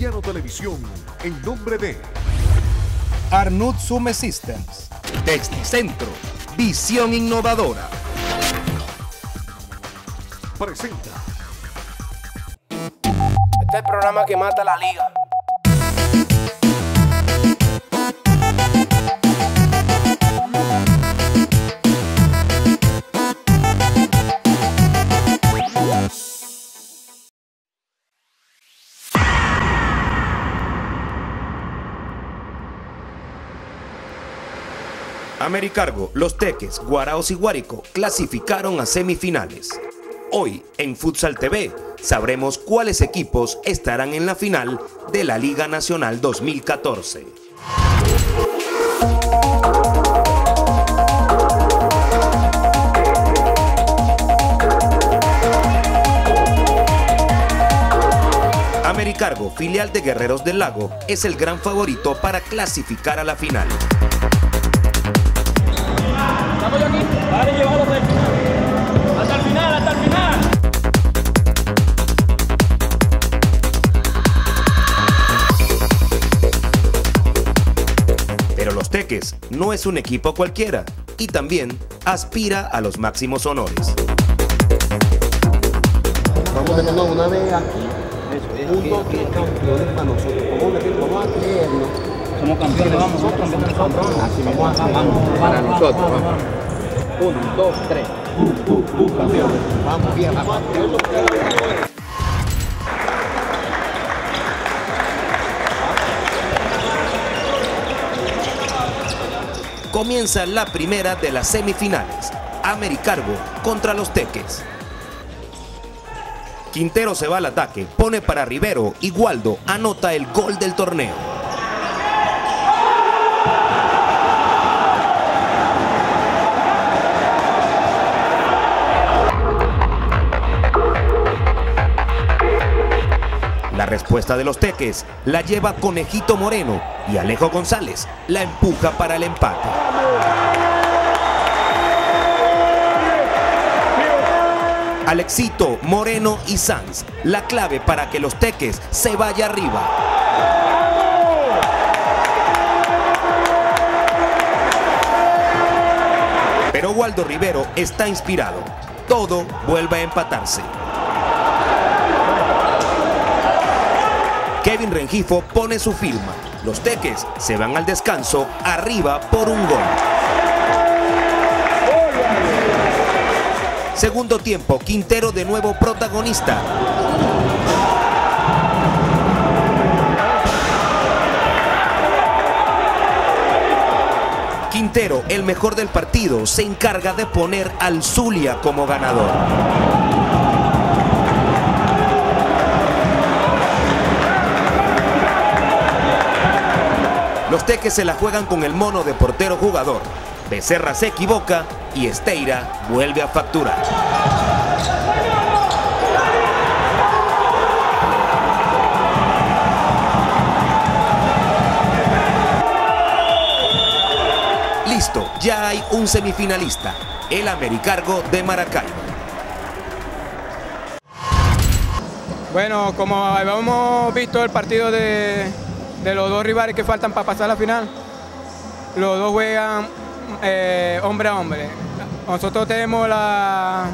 Colombiano Televisión, en nombre de Arnud Sume Systems, Texticentro, visión innovadora. presenta Este es el programa que mata la liga. Americargo, Los Teques, Guaraos y Guárico clasificaron a semifinales. Hoy, en Futsal TV, sabremos cuáles equipos estarán en la final de la Liga Nacional 2014. Americargo, filial de Guerreros del Lago, es el gran favorito para clasificar a la final. Estamos aquí, vale, llevarlo hasta el final. Hasta el final, hasta el final. Pero Los Teques no es un equipo cualquiera y también aspira a los máximos honores. Vamos a tener una vez aquí, juntos que campeones para nosotros. Vamos a creernos. Somos campeones, vamos, somos campeones. Así mismo, vamos para nosotros. Vamos. 1, 2, 3. Campeones. Vamos bien, vamos. Comienza la primera de las semifinales. Americargo contra Los Teques. Quintero se va al ataque, pone para Rivero y Waldo anota el gol del torneo. La respuesta de Los Teques la lleva Conejito Moreno y Alejo González la empuja para el empate. Alexito, Moreno y Sanz, la clave para que Los Teques se vaya arriba. Pero Waldo Rivero está inspirado. Todo vuelve a empatarse. Kevin Rengifo pone su firma. Los Teques se van al descanso arriba por un gol. Segundo tiempo, Quintero de nuevo protagonista. Quintero, el mejor del partido, se encarga de poner al Zulia como ganador. Los Teques se la juegan con el mono de portero jugador. Becerra se equivoca y Esteira vuelve a facturar. Listo, ya hay un semifinalista, el Americargo de Maracaibo. Bueno, como habíamos visto el partido de los dos rivales que faltan para pasar a la final, los dos juegan hombre a hombre. Nosotros tenemos la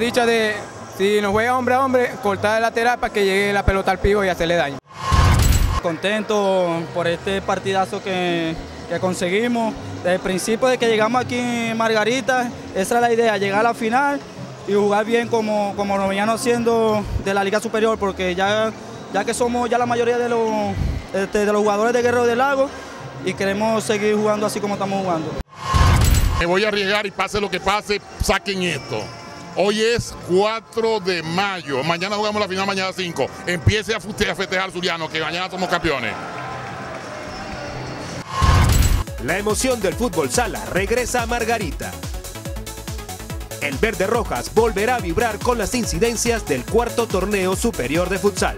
dicha de, si nos juega hombre a hombre, cortar el lateral para que llegue la pelota al pivo y hacerle daño. Contento por este partidazo que conseguimos. Desde el principio de que llegamos aquí en Margarita, esa es la idea, llegar a la final y jugar bien como lo venían haciendo de la Liga Superior, porque ya que somos ya la mayoría de los jugadores de Guerrero del Lago y queremos seguir jugando así como estamos jugando. Me voy a arriesgar y pase lo que pase, saquen esto. Hoy es 4 de mayo, mañana jugamos la final, mañana 5. Empiece a festejar, Zuliano, que mañana somos campeones. La emoción del fútbol sala regresa a Margarita. El Verde Rojas volverá a vibrar con las incidencias del cuarto torneo superior de futsal.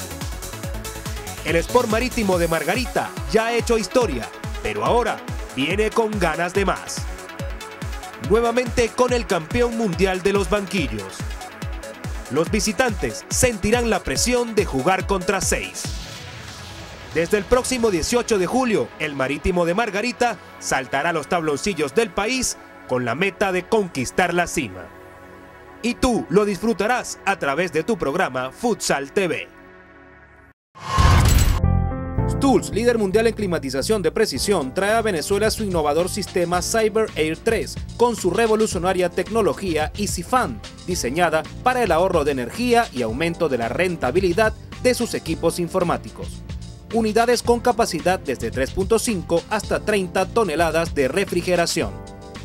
El Sport Marítimo de Margarita ya ha hecho historia, pero ahora viene con ganas de más. Nuevamente con el campeón mundial de los banquillos. Los visitantes sentirán la presión de jugar contra 6. Desde el próximo 18 de julio, el Marítimo de Margarita saltará los tabloncillos del país con la meta de conquistar la cima. Y tú lo disfrutarás a través de tu programa Futsal TV. Stulz, líder mundial en climatización de precisión, trae a Venezuela su innovador sistema Cyber Air 3 con su revolucionaria tecnología EasyFan, diseñada para el ahorro de energía y aumento de la rentabilidad de sus equipos informáticos. Unidades con capacidad desde 3.5 hasta 30 toneladas de refrigeración.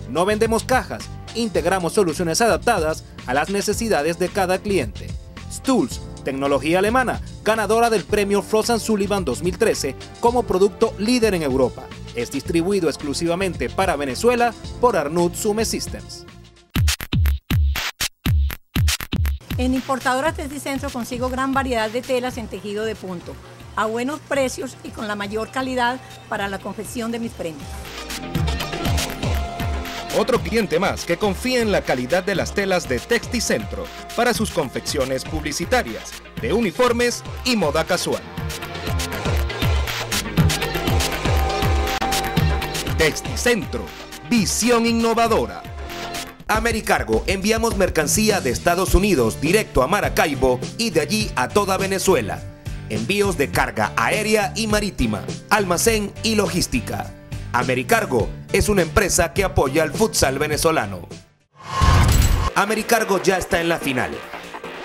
No vendemos cajas, integramos soluciones adaptadas a las necesidades de cada cliente. Stulz, tecnología alemana, ganadora del premio Frost & Sullivan 2013 como producto líder en Europa. Es distribuido exclusivamente para Venezuela por Arnout Sume Systems. En Importadoras Texticentro consigo gran variedad de telas en tejido de punto, a buenos precios y con la mayor calidad para la confección de mis prendas. Otro cliente más que confía en la calidad de las telas de Texticentro para sus confecciones publicitarias, de uniformes y moda casual. Texticentro, visión innovadora. Americargo, enviamos mercancía de Estados Unidos directo a Maracaibo y de allí a toda Venezuela. Envíos de carga aérea y marítima, almacén y logística. Americargo es una empresa que apoya al futsal venezolano. Americargo ya está en la final.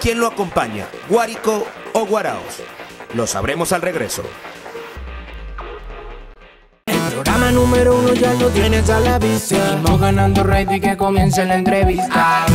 ¿Quién lo acompaña? ¿Guárico o Guaraos? Lo sabremos al regreso. El programa número 1 ya lo tienes a la vista. Seguimos ganando rating, que comience la entrevista.